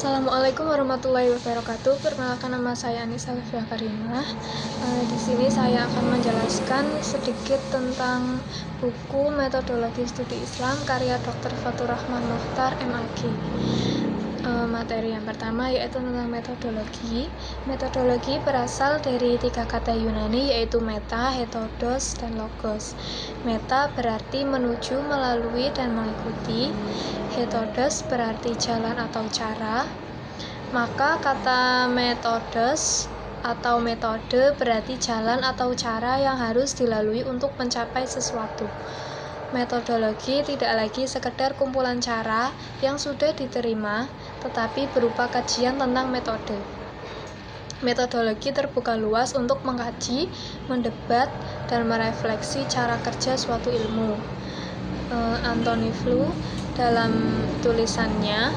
Assalamualaikum warahmatullahi wabarakatuh. Perkenalkan, nama saya Anissa Livia Karimah. Di sini saya akan menjelaskan sedikit tentang buku Metodologi Studi Islam karya Dr. Fathur Rahman Mokhtar, MAG. Materi yang pertama yaitu tentang metodologi. Metodologi berasal dari 3 kata Yunani yaitu meta, heteros, dan logos. Meta berarti menuju, melalui, dan mengikuti. Heteros berarti jalan atau cara. Maka kata metodos atau metode berarti jalan atau cara yang harus dilalui untuk mencapai sesuatu. Metodologi tidak lagi sekedar kumpulan cara yang sudah diterima, tetapi berupa kajian tentang metode. Metodologi terbuka luas untuk mengkaji, mendebat, dan merefleksi cara kerja suatu ilmu. Anthony Flew dalam tulisannya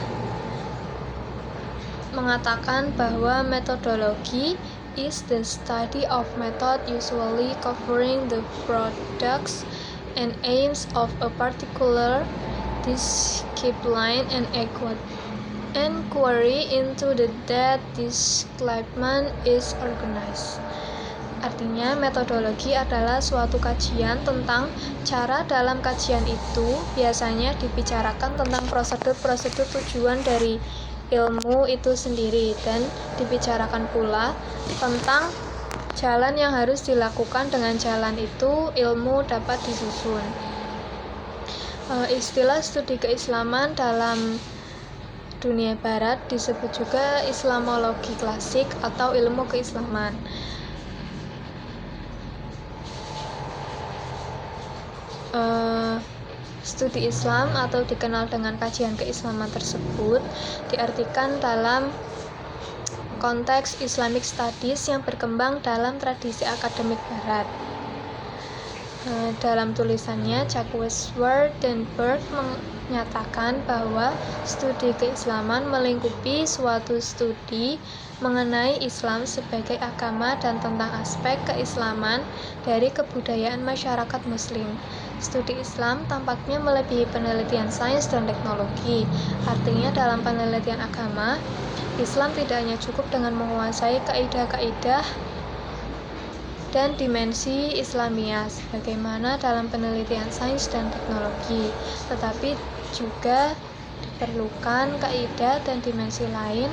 mengatakan bahwa metodologi is the study of method usually covering the products and aims of a particular discipline and inquiry into that discipline is organized. Artinya, metodologi adalah suatu kajian tentang cara dalam kajian itu biasanya dibicarakan tentang prosedur-prosedur tujuan dari ilmu itu sendiri, dan dibicarakan pula tentang jalan yang harus dilakukan. Dengan jalan itu ilmu dapat disusun. Istilah studi keislaman dalam dunia barat disebut juga Islamologi klasik atau ilmu keislaman. Studi Islam atau dikenal dengan kajian keislaman tersebut diartikan dalam konteks Islamic Studies yang berkembang dalam tradisi akademik barat. Dalam tulisannya, Jacques Wardenberg menyatakan bahwa studi keislaman melingkupi suatu studi mengenai Islam sebagai agama dan tentang aspek keislaman dari kebudayaan masyarakat Muslim. Studi Islam tampaknya melebihi penelitian sains dan teknologi. Artinya, dalam penelitian agama, Islam tidak hanya cukup dengan menguasai kaidah-kaidah dan dimensi Islamiyah sebagaimana dalam penelitian sains dan teknologi, tetapi juga diperlukan kaidah dan dimensi lain,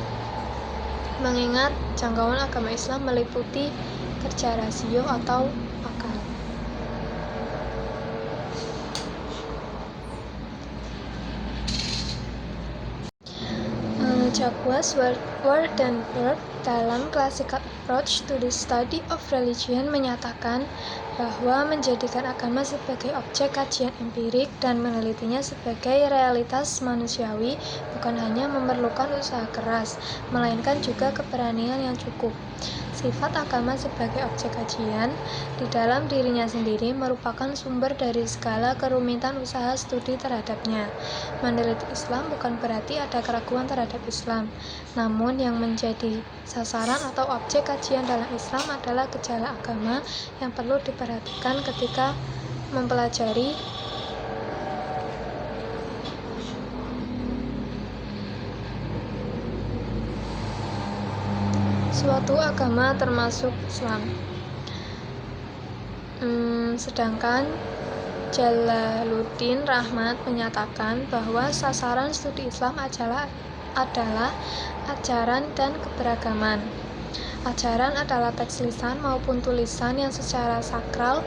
mengingat jangkauan agama Islam meliputi kerja rasio atau akal. Jacques Wardenberg dalam Classical Approach to the Study of Religion menyatakan bahwa menjadikan agama sebagai objek kajian empirik dan menelitinya sebagai realitas manusiawi bukan hanya memerlukan usaha keras, melainkan juga keberanian yang cukup. Sifat agama sebagai objek kajian di dalam dirinya sendiri merupakan sumber dari segala kerumitan usaha studi terhadapnya. Meneliti Islam bukan berarti ada keraguan terhadap Islam, namun yang menjadi sasaran atau objek kajian dalam Islam adalah gejala agama yang perlu diperhatikan ketika mempelajari suatu agama termasuk Islam. Sedangkan Jalaluddin Rahmat menyatakan bahwa sasaran studi Islam adalah ajaran dan keberagaman. Ajaran adalah teks lisan maupun tulisan yang secara sakral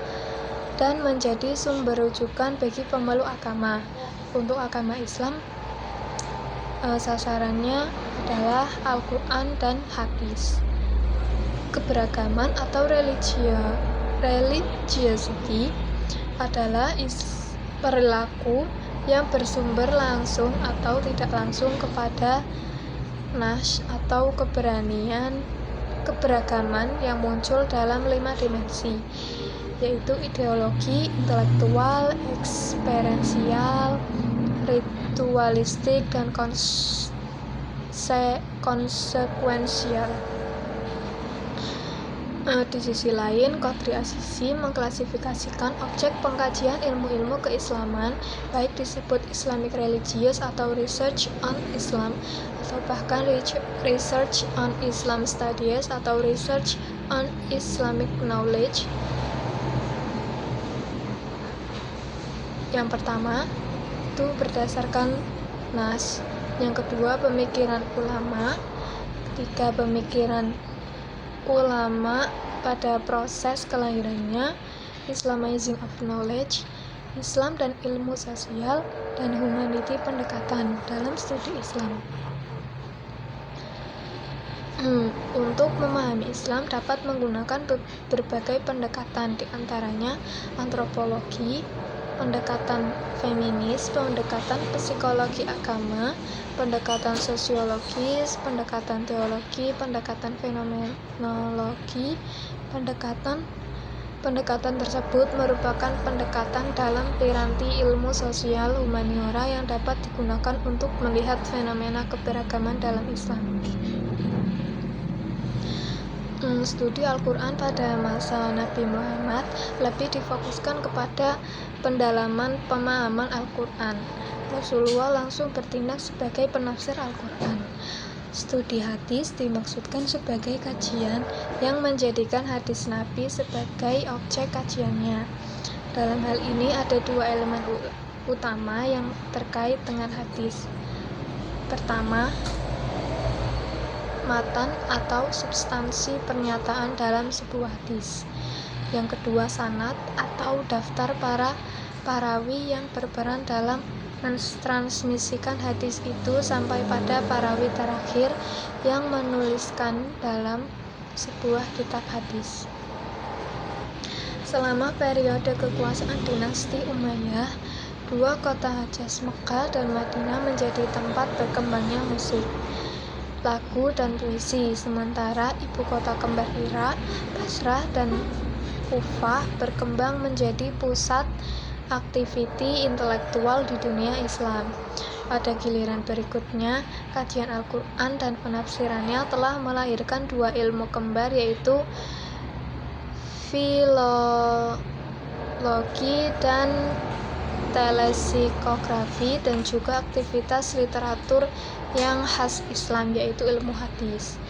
dan menjadi sumber rujukan bagi pemeluk agama. Untuk agama Islam, sasarannya adalah Al-Quran dan Hadis. Keberagaman atau religiosity adalah perilaku yang bersumber langsung atau tidak langsung kepada nas atau keberagaman yang muncul dalam 5 dimensi, yaitu ideologi, intelektual, eksperiensial, ritualistik, dan konsekuensial. Di sisi lain, Qadri Azizi mengklasifikasikan objek pengkajian ilmu-ilmu keislaman, baik disebut Islamic Religious atau Research on Islam, atau bahkan Research on Islam Studies atau Research on Islamic Knowledge. Yang pertama, itu berdasarkan nas. Yang kedua, pemikiran ulama. Ketiga, pemikiran ulama pada proses kelahirannya, Islamizing of Knowledge, Islam dan ilmu sosial, dan humanity pendekatan dalam studi Islam. Untuk memahami Islam dapat menggunakan berbagai pendekatan, diantaranya antropologi, pendekatan feminis, pendekatan psikologi agama, pendekatan sosiologis, pendekatan teologi, pendekatan fenomenologi. Pendekatan tersebut merupakan pendekatan dalam piranti ilmu sosial humaniora yang dapat digunakan untuk melihat fenomena keberagaman dalam Islam. Studi Al-Quran pada masa Nabi Muhammad lebih difokuskan kepada pendalaman pemahaman Al-Quran. Rasulullah langsung bertindak sebagai penafsir Al-Quran. Studi hadis dimaksudkan sebagai kajian yang menjadikan hadis Nabi sebagai objek kajiannya. Dalam hal ini ada dua elemen utama yang terkait dengan hadis. Pertama, matan atau substansi pernyataan dalam sebuah hadis. Yang kedua, sanad atau daftar para perawi yang berperan dalam mentransmisikan hadis itu sampai pada perawi terakhir yang menuliskan dalam sebuah kitab hadis. Selama periode kekuasaan dinasti Umayyah, dua kota Hejaz, Mekah dan Madinah menjadi tempat berkembangnya musik, lagu dan puisi, sementara ibu kota kembar Irak, Basrah dan Kufah berkembang menjadi pusat aktiviti intelektual di dunia Islam. Pada giliran berikutnya, kajian Al-Quran dan penafsirannya telah melahirkan dua ilmu kembar, yaitu filologi dan telesikografi, dan juga aktivitas literatur yang khas Islam, yaitu ilmu hadis.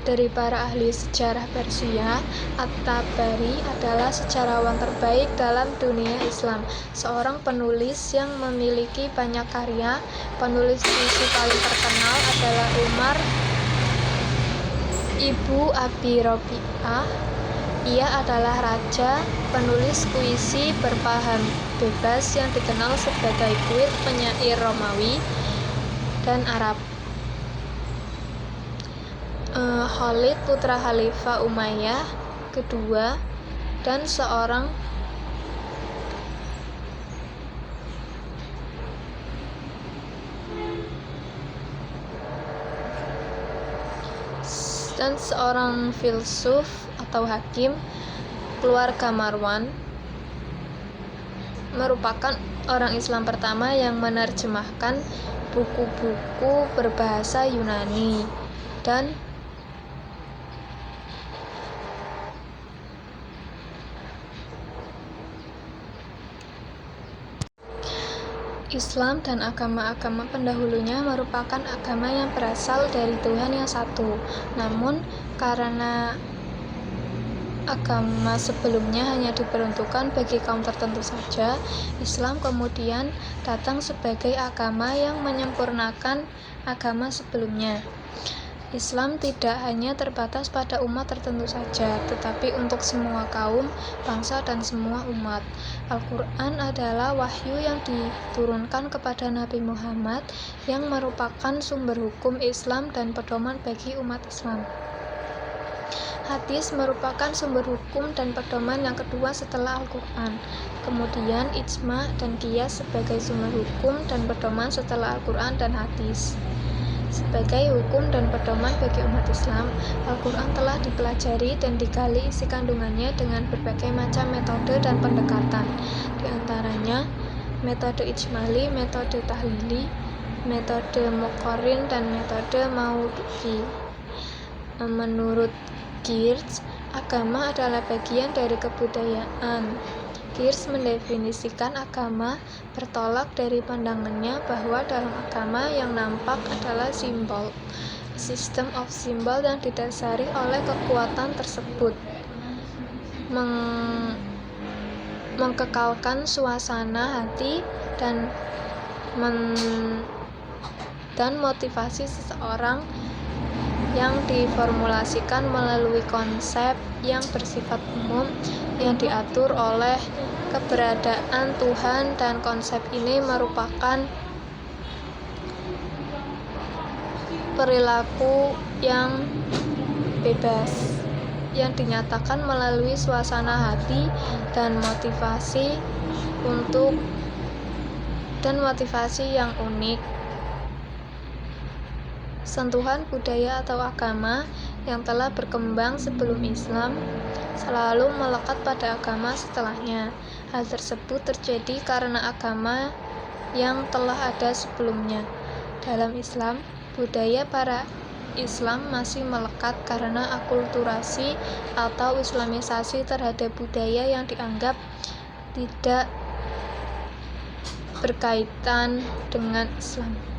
Dari para ahli sejarah Persia, At-Tabari adalah sejarawan terbaik dalam dunia Islam, seorang penulis yang memiliki banyak karya. Penulis puisi paling terkenal adalah Umar Ibnu Abi Rabi'ah. Ia adalah raja penulis puisi berpaham bebas yang dikenal sebagai kuil penyair Romawi dan Arab. Khalid, putra Khalifah Umayyah kedua, dan seorang filsuf atau hakim keluarga Marwan, merupakan orang Islam pertama yang menerjemahkan buku-buku berbahasa Yunani. Dan Islam dan agama-agama pendahulunya merupakan agama yang berasal dari Tuhan yang satu. Namun, karena agama sebelumnya hanya diperuntukkan bagi kaum tertentu saja, Islam kemudian datang sebagai agama yang menyempurnakan agama sebelumnya. Islam tidak hanya terbatas pada umat tertentu saja, tetapi untuk semua kaum, bangsa, dan semua umat. Al-Quran adalah wahyu yang diturunkan kepada Nabi Muhammad yang merupakan sumber hukum Islam dan pedoman bagi umat Islam. Hadis merupakan sumber hukum dan pedoman yang kedua setelah Al-Quran. Kemudian ijma dan qiyas sebagai sumber hukum dan pedoman setelah Al-Quran dan hadis. Sebagai hukum dan pedoman bagi umat Islam, Al-Quran telah dipelajari dan digali isi kandungannya dengan berbagai macam metode dan pendekatan. Di antaranya, metode ijmali, metode tahlili, metode muqarrin, dan metode maudu'i. Menurut Geertz, Agama adalah bagian dari kebudayaan. Geertz mendefinisikan agama bertolak dari pandangannya bahwa dalam agama yang nampak adalah simbol, system of symbol yang didasari oleh kekuatan tersebut, mengkekalkan suasana hati dan motivasi seseorang yang diformulasikan melalui konsep yang bersifat umum yang diatur oleh keberadaan Tuhan, dan konsep ini merupakan perilaku yang bebas yang dinyatakan melalui suasana hati dan motivasi yang unik. Sentuhan budaya atau agama yang telah berkembang sebelum Islam selalu melekat pada agama setelahnya. Hal tersebut terjadi karena agama yang telah ada sebelumnya. Dalam Islam, budaya para Islam masih melekat karena akulturasi atau islamisasi terhadap budaya yang dianggap tidak berkaitan dengan Islam.